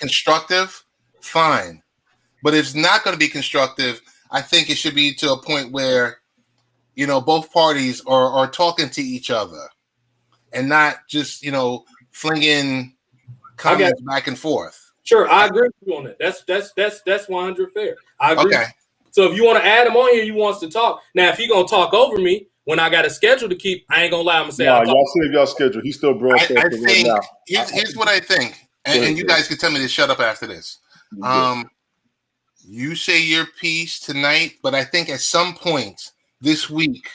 constructive, fine. But if it's not going to be constructive, I think it should be to a point where, both parties are talking to each other and not just, flinging comments back and forth. Sure, I agree with you on that. That's 100 fair. I agree. Okay. So if you want to add him on here, you wants to talk. Now, if he gonna talk over me when I got a schedule to keep, I ain't gonna lie. I'm gonna say, y'all save y'all schedule. He's still broadcasting. I think here's what I think, and you guys can tell me to shut up after this. You say your piece tonight, but I think at some point this week,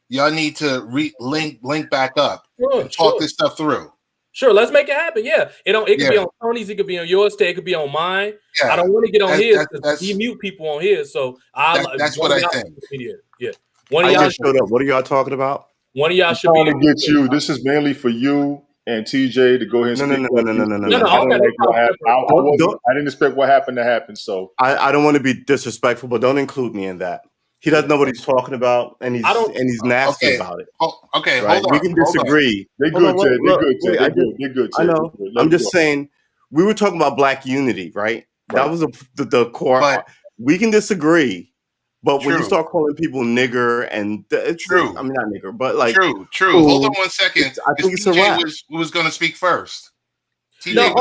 y'all need to link back up and talk this stuff through. Sure, let's make it happen. Yeah, it could be on Tony's, it could be on yours, it could be on mine. Yeah. I don't want to get on his because he mute people on his. So that's what I think. Yeah, one of y'all showed up. What are y'all talking about? One of y'all should be to get you. This is mainly for you and TJ to go ahead and No. I didn't expect what happened to happen. So I don't want to be disrespectful, but don't include me in that. He doesn't know what he's talking about, and he's nasty about it. Okay, right? Hold on. We can disagree. They're good, Ted. They're good. I know. I'm just saying, we were talking about Black unity, right? That was the core. But, we can disagree, but when you start calling people nigger and it's true. I mean, not nigger, but like true. Hold on one second. I think it's a wrap. Was going to speak first. I'm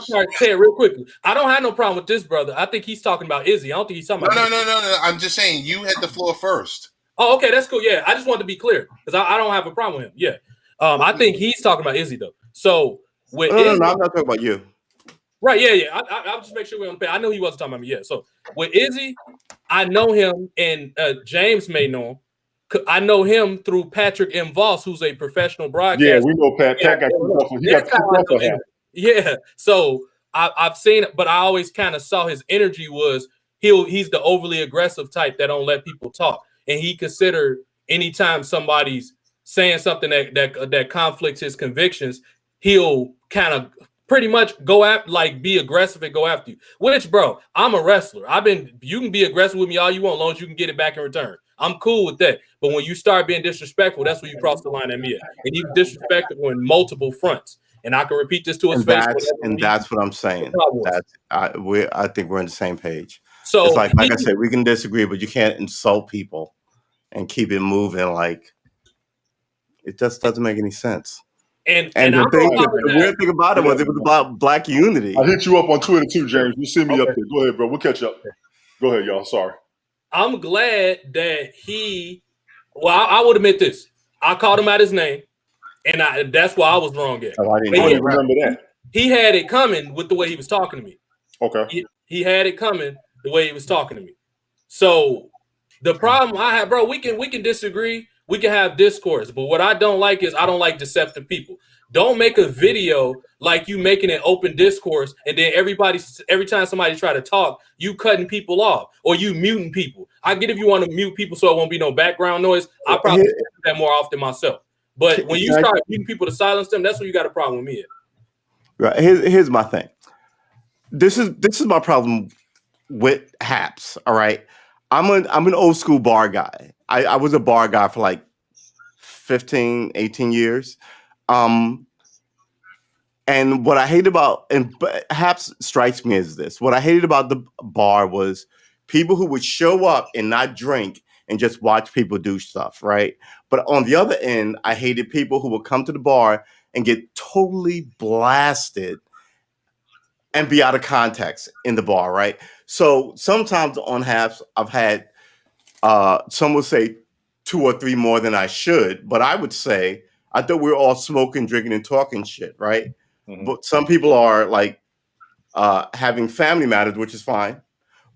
sorry, say it real quickly. I don't have no problem with this brother. I think he's talking about Izzy. I don't think he's talking about No. I'm just saying you had the floor first. Oh, okay, that's cool. Yeah, I just wanted to be clear because I don't have a problem with him. Yeah, I think he's talking about Izzy though. So with no, I'm not talking about you. Right? Yeah. I'll just make sure we're on the page. I know he wasn't talking about me. Yeah. So with Izzy, I know him, and James may know him. I know him through Patrick M. Voss, who's a professional broadcaster. Yeah, we know Pat. Pat got kicked off. Yeah, so I've seen it, but I always kind of saw his energy was he's the overly aggressive type that don't let people talk, and he considered anytime somebody's saying something that conflicts his convictions, he'll kind of pretty much go after, like, be aggressive and go after you. Which, bro, I'm a wrestler. You can be aggressive with me all you want, as long as you can get it back in return. I'm cool with that. But when you start being disrespectful, that's when you cross the line at me. And you disrespectful in multiple fronts. And I can repeat this to his face. That's what I'm saying. I think we're on the same page. So it's like I said, we can disagree, but you can't insult people and keep it moving. Like, it just doesn't make any sense. And the weird thing about it was about Black unity. I hit you up on Twitter too, James. You see me up there. Go ahead, bro. We'll catch up. Go ahead, y'all. Sorry. I'm glad that I would admit this. I called him out his name. And that's why I was wrong at. I didn't remember that. He had it coming with the way he was talking to me. Okay. He had it coming the way he was talking to me. So the problem I have, bro, we can disagree. We can have discourse. But what I don't like is I don't like deceptive people. Don't make a video like you making an open discourse, and then every time somebody try to talk, you cutting people off or you muting people. I get if you want to mute people so it won't be no background noise. I probably do that more often myself. But when you start getting people to silence them, that's when you got a problem with me. Right. Here's my thing. This is my problem with Haps. All right. I'm an old school bar guy. I was a bar guy for like 15, 18 years. And what I hate about, and Haps strikes me as this, what I hated about the bar was people who would show up and not drink and just watch people do stuff, right? But on the other end, I hated people who would come to the bar and get totally blasted and be out of context in the bar, right? So sometimes on Haps, I've had, some would say 2 or 3 more than I should, but I would say, I thought we were all smoking, drinking, and talking shit, right? Mm-hmm. But some people are like having family matters, which is fine.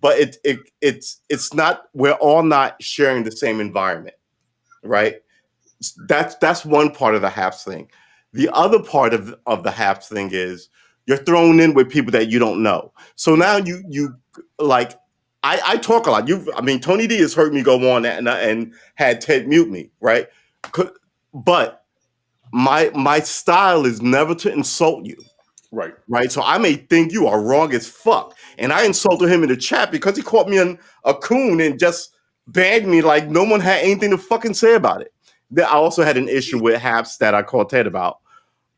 But it's not. We're all not sharing the same environment, right? That's one part of the Haps thing. The other part of the Haps thing is you're thrown in with people that you don't know. So now you like I talk a lot. Tony D has heard me go on and had Ted mute me, right? But my style is never to insult you. Right. So I may think you are wrong as fuck. And I insulted him in the chat because he called me a coon and just bagged me like no one had anything to fucking say about it. I also had an issue with Haps that I called Ted about.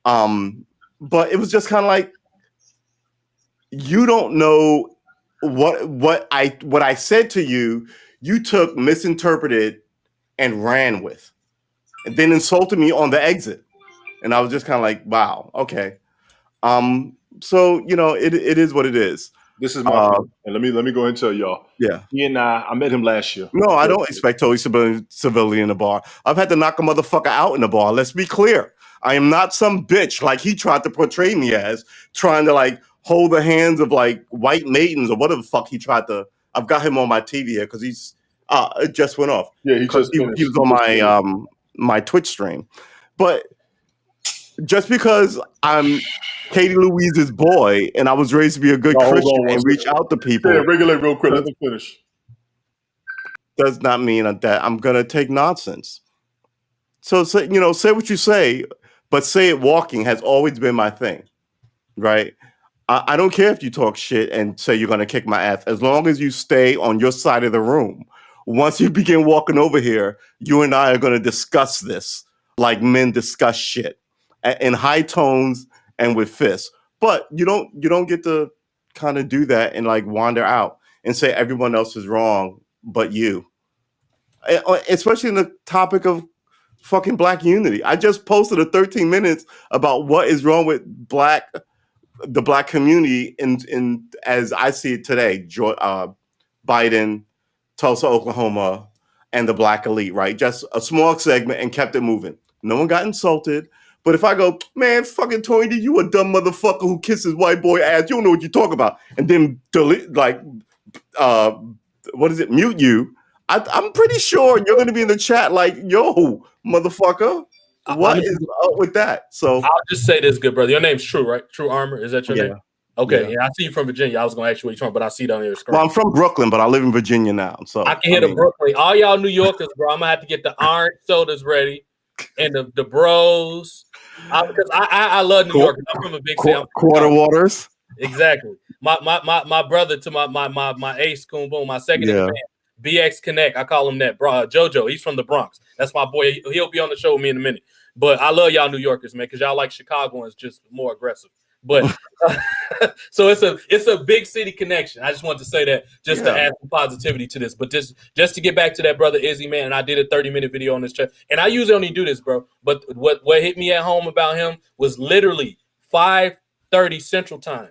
But it was just kind of like, you don't know what I said to you. You took, misinterpreted, and ran with, and then insulted me on the exit. And I was just kind of like, wow, okay. So it is what it is. This is my friend. And let me go ahead and tell y'all. Yeah. He and I met him last year. No, I don't expect totally civility in the bar. I've had to knock a motherfucker out in the bar. Let's be clear. I am not some bitch like he tried to portray me as, trying to like hold the hands of like white maidens or whatever the fuck he tried to. I've got him on my TV here because he's it just went off. Yeah, he was on my my Twitch stream. But just because I'm Katie Louise's boy and I was raised to be a good Christian and reach out to people. Yeah, regulate real quick. Let me finish. Does not mean that I'm gonna take nonsense. So say what you say, but say it walking has always been my thing, right? I don't care if you talk shit and say you're gonna kick my ass, as long as you stay on your side of the room. Once you begin walking over here, you and I are gonna discuss this like men discuss shit in high tones and with fists. But you don't get to kind of do that and like wander out and say everyone else is wrong but you. Especially in the topic of fucking Black unity. I just posted a 13 minutes about what is wrong with the Black community in as I see it today. Biden, Tulsa, Oklahoma, and the Black elite, right? Just a small segment and kept it moving. No one got insulted. But if I go, man, fucking Tony D, you a dumb motherfucker who kisses white boy ass, you don't know what you talk about, and then delete, like, mute you, I'm pretty sure you're going to be in the chat like, yo, motherfucker, what is up with that? So I'll just say this, good brother. Your name's True, right? True Armor, is that your name? Okay, yeah. I see you from Virginia. I was going to ask you where you're from, but I see it on your screen. Well, I'm from Brooklyn, but I live in Virginia now. So I can hear the Brooklyn. All y'all New Yorkers, bro, I'm going to have to get the orange sodas ready and the bros. Because I love New York. I'm from a big city. Quarter waters. Exactly. My brother to my ace, Coon Boom, my second in the band, BX Connect. I call him that, bro. JoJo, he's from the Bronx. That's my boy. He'll be on the show with me in a minute. But I love y'all New Yorkers, man, because y'all like Chicagoans just more aggressive. But so it's a big city connection. I just want to say that just to add some positivity to this. But just to get back to that brother Izzy, man, and I did a 30-minute video on this chat. And I usually only do this, bro. But what hit me at home about him was literally 5:30 Central Time.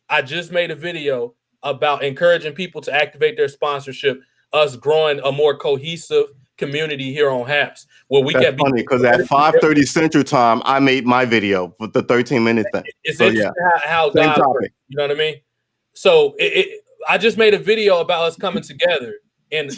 I just made a video about encouraging people to activate their sponsorship, us growing a more cohesive community here on Haps. Well, we get funny because at 5:30 Central Time, I made my video with the 13-minute thing. It's interesting how God works, you know what I mean? So I just made a video about us coming together and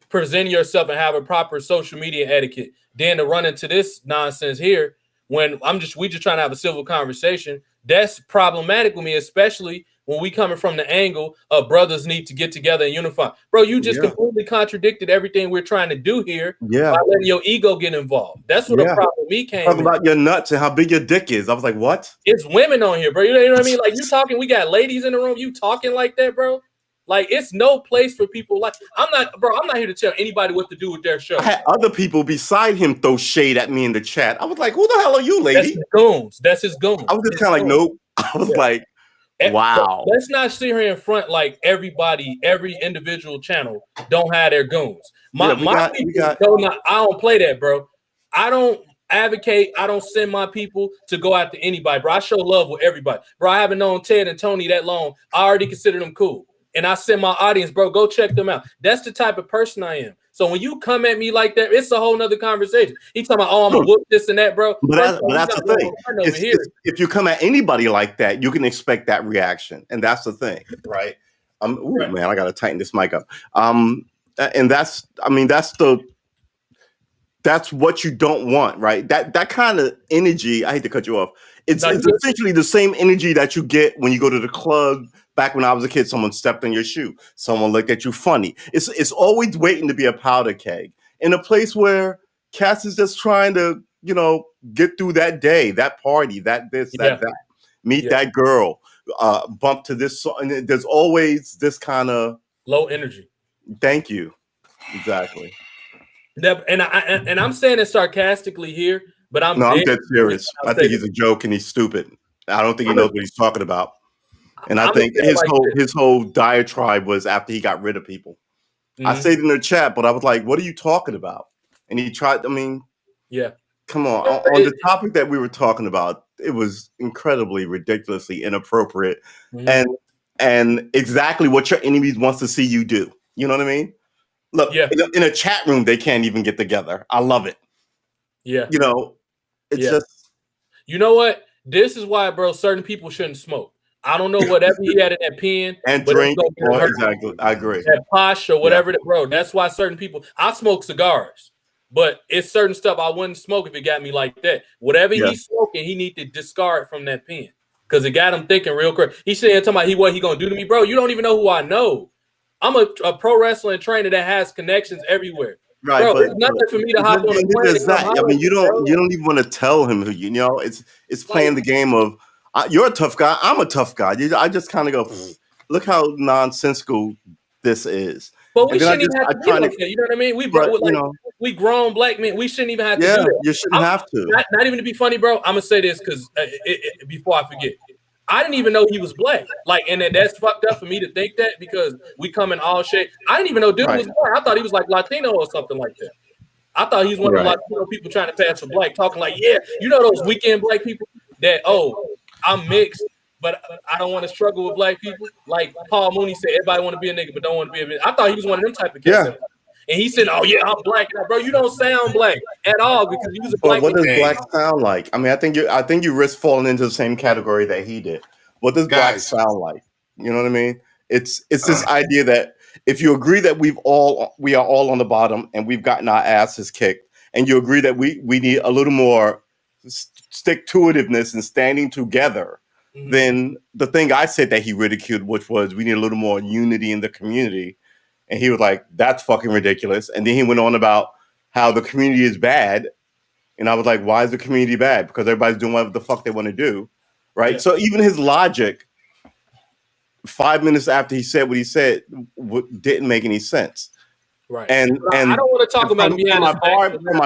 present yourself and have a proper social media etiquette. Then to run into this nonsense here when we just trying to have a civil conversation. That's problematic with me, especially when we coming from the angle of brothers need to get together and unify. Bro, you just completely contradicted everything we're trying to do here by letting your ego get involved. That's what the problem with me came. Talking about your nuts and how big your dick is. I was like, what? It's women on here, bro. You know what I mean? Like, you talking, we got ladies in the room. You talking like that, bro? Like, it's no place for people like I'm not here to tell anybody what to do with their show. I had other people beside him throw shade at me in the chat. I was like, who the hell are you, lady? That's his goons. That's his goons. I was just kind of like, nope. I was like, wow. Let's not sit here in front like everybody, every individual channel don't have their goons. I don't play that, bro. I don't advocate. I don't send my people to go after anybody, bro. I show love with everybody, bro. I haven't known Ted and Tony that long. I already consider them cool. And I send my audience, bro, go check them out. That's the type of person I am. So when you come at me like that, it's a whole nother conversation. He's talking about, I'm going to whoop this and that, bro. But that's the thing. If you come at anybody like that, you can expect that reaction. And that's the thing, right? Man, I got to tighten this mic up. And that's what you don't want, right? That kind of energy, I hate to cut you off. It's essentially the same energy that you get when you go to the club. Back when I was a kid, someone stepped on your shoe. Someone looked at you funny. It's always waiting to be a powder keg in a place where Cass is just trying to, get through that day, that party, that meet that girl, bump to this song. And there's always this kind of low energy. Thank you. Exactly. And I'm saying it sarcastically here, but I'm dead serious. I think he's a joke and he's stupid. I don't think he knows what he's talking about. And I I'm gonna think say it like this. his whole diatribe was after he got rid of people. I Mhm. said in the chat, but I was like, "What are you talking about?" And he tried. I mean, Yeah. come on. Yeah, On the topic that we were talking about, it was incredibly, ridiculously inappropriate, Mhm. and exactly what your enemies wants to see you do. You know what I mean? Look, Yeah. in a chat room, they can't even get together. I love it. Yeah. You know, it's Yeah. just You know what? This is why, bro, certain people shouldn't smoke. I don't know whatever he had in that pen, and but it's drink. gonna get Or hurt. exactly, I agree. That posh or Yeah. whatever that, bro. That's why certain people. I smoke cigars, but it's certain stuff I wouldn't smoke if it got me like that. Whatever Yeah. he's smoking, he need to discard from that pen because it got him thinking real quick. He's saying talking about what he gonna do to me, bro. You don't even know who I know. I'm a pro wrestling trainer that has connections everywhere. Right, Bro, but it's nothing for me to hop on a neither plane is and come that. I holler mean, at you, bro. you don't even want to tell him who you know. It's Like, playing the game of you're a tough guy. I'm a tough guy. I just kind of go, look how nonsensical this is. but we And then shouldn't even have I to be try to, like that. You know what I mean? We but you like know, we grown black men. We shouldn't even have to do yeah, that. you shouldn't have to. Not even to be funny, bro. I'm gonna say this because before I forget, I didn't even know he was black. Like, and that's fucked up for me to think that because we come in all shade. I didn't even know dude Right. was black. I thought he was like Latino or something like that. I thought he was one of the Right. Latino people trying to pass for black, talking like, yeah, you know those weekend black people that I'm mixed, but I don't want to struggle with black people. Like Paul Mooney said, everybody want to be a nigga, but don't want to be a. I thought he was one of them type of cats. Yeah. And he said, "Oh yeah, I'm black, bro. You don't sound black at all because you was a But black." what does Hey. black sound like? I mean, I think you risk falling into the same category that he did. What does black Guys. sound like? You know what I mean? It's this idea that if you agree that we are all on the bottom and we've gotten our asses kicked, and you agree that we need a little more stick to itiveness and standing together, Mhm. then the thing I said that he ridiculed, which was we need a little more unity in the community. And he was like, that's fucking ridiculous. And then he went on about how the community is bad. And I was like, why is the community bad? Because everybody's doing whatever the fuck they want to do. Right. Yeah. So even his logic, 5 minutes after he said what he said, didn't make any sense. Right. And I don't want to talk about it behind my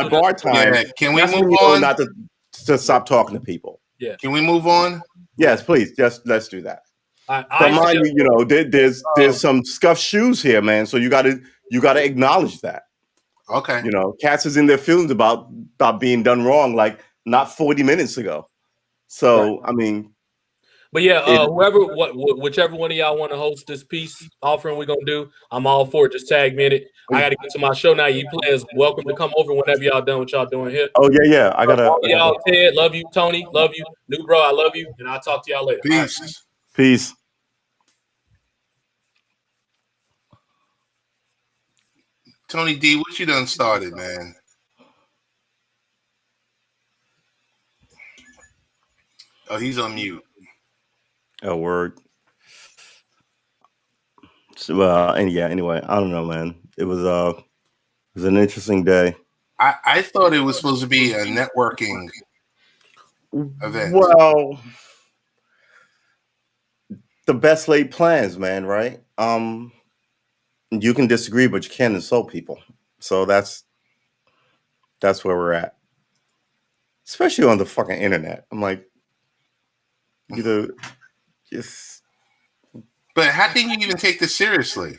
bar time. Yeah, can we that's when move you know on? not to stop talking to people. Yeah. Can we move on? Yes, please. Just let's do that. But I mind feel- you, you know, there's some scuffed shoes here, man. So you gotta acknowledge that. Okay. You know, cats is in their feelings about being done wrong, like not 40 minutes ago. So I mean, But yeah, whichever one of y'all want to host this peace offering we're gonna do, I'm all for it. Just tag me in it. I gotta get to my show now. You players welcome to come over whenever y'all done what y'all doing here. oh yeah, I gotta. All y'all, Ted, love you, Tony, love you, new bro, I love you, and I'll talk to y'all later. All right. Peace. Peace. Tony D, what you done started, man? Oh, he's on mute. A word. So, and yeah. Anyway, I don't know, man. It was an interesting day. I thought it was supposed to be a networking event. Well, the best laid plans, man. Right? You can disagree, but you can't insult people. So that's where we're at. Especially on the fucking internet. I'm like, you know, just But how can you even take this seriously?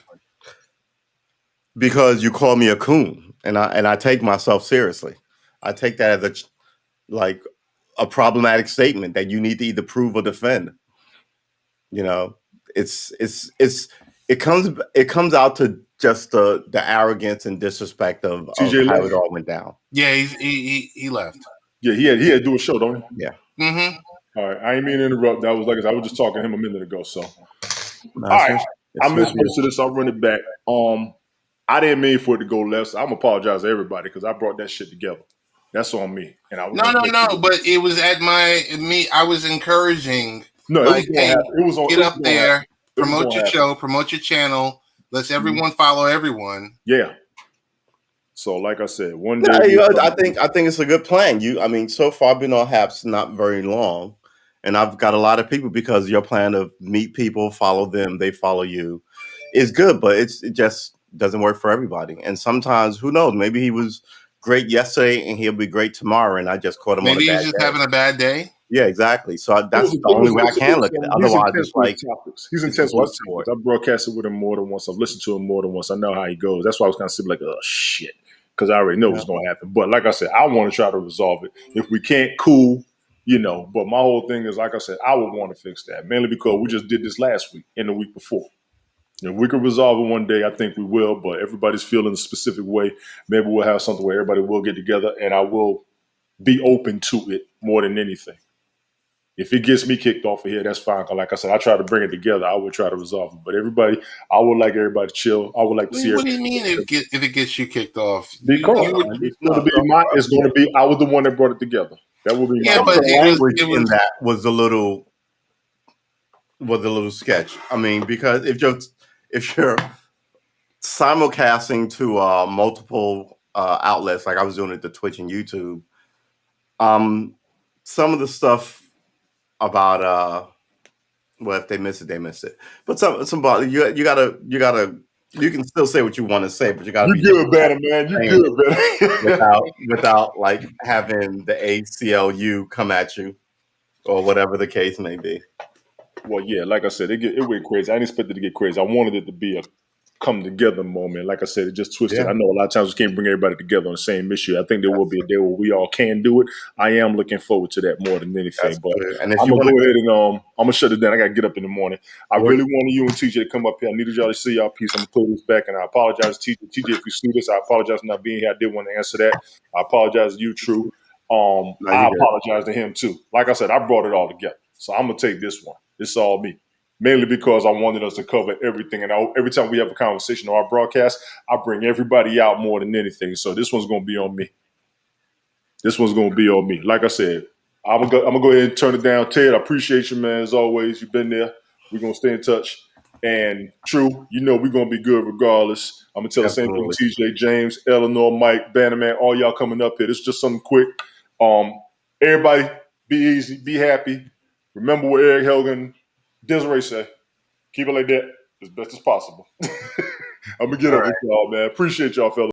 because you call me a coon, and I take myself seriously. I take that as a problematic statement that you need to either prove or defend. You know, it comes out to just the arrogance and disrespect of TJ how left. it all went down. Yeah, he left. Yeah, he had to do a show, don't he? Yeah. Mm-hmm. All right, I ain't mean to interrupt. That was like I was just talking to him a minute ago. So, No, all right, I it's missed just- most of this. I'll run it back. I didn't mean for it to go left. So I'm apologize to everybody because I brought that shit together. That's on me. And I was No. But it was at I was encouraging. No, Like, it was hey, it was on. Get it was up gonna there, happen. It was promote gonna your happen. show, promote your channel. Let's everyone follow everyone. Yeah. So, like I said, one No, day I think it's a good plan. So far I've been on Haps not very long, and I've got a lot of people because your plan of meet people, follow them, they follow you, is good, but it just doesn't work for everybody. And sometimes, who knows? Maybe he was great yesterday and he'll be great tomorrow, and I just caught him Maybe on a he's bad just day. having a bad day. Yeah, exactly. So It that's was, the only way I it can was look at it. he's Otherwise, intense it's with like his topics. He's it's a intense with blood his sport. topics. I've broadcasted with him more than once. I've listened to him more than once. I know how he goes. That's why I was kind of like, oh shit, because I already know Yeah. what's going to happen. But like I said, I want to try to resolve it. If we can't, cool, you know. But my whole thing is, like I said, I would want to fix that, mainly because we just did this last week and the week before. If we could resolve it one day, I think we will. But everybody's feeling a specific way. Maybe we'll have something where everybody will get together, and I will be open to it more than anything. If it gets me kicked off of here, that's fine. 'Cause like I said, I try to bring it together. I would try to resolve it. But everybody, I would like everybody to chill. I would like to see What do you everybody. mean if it gets you kicked off? Because You would, it's going to be it's going to be, I was the one that brought it together. That would be yeah, my but The it language was in that was a little sketch. I mean, because if you're simulcasting to multiple outlets, like I was doing it to Twitch and YouTube, some of the stuff about well, if they miss it, they miss it. But some about you gotta you can still say what you want to say, but you gotta be You good, Banner, man. You good, Banner. without like having the ACLU come at you or whatever the case may be. Well, yeah, like I said, it went crazy. I didn't expect it to get crazy. I wanted it to be a come together moment. Like I said, it just twisted. Yeah. I know a lot of times we can't bring everybody together on the same issue. I think there will be a day where we all can do it. I am looking forward to that more than anything. That's But good. And if I'm you gonna want go ahead and I'm gonna shut it down. I gotta get up in the morning. I What? really wanted you and TJ to come up here. I needed y'all to see y'all piece. I'm gonna pull this back, and I apologize, TJ. TJ, if you see this, I apologize for not being here. I did want to answer that. I apologize to you, True. No, I you're good. apologize to him too. Like I said, I brought it all together, so I'm gonna take this one. It's all me. Mainly because I wanted us to cover everything. And every time we have a conversation on our broadcast, I bring everybody out more than anything. So this one's going to be on me. This one's going to be on me. Like I said, I'm gonna go ahead and turn it down. Ted, I appreciate you, man. As always, you've been there. We're going to stay in touch. And True, you know we're going to be good regardless. I'm going to tell the same thing to TJ, James, Eleanor, Mike, Bannerman, all y'all coming up here. This is just something quick. Everybody, be easy, be happy. Remember what Eric Helgen, Desiree say, keep it like that as best as possible. I'm going to get up with y'all, man. Appreciate y'all, fellas.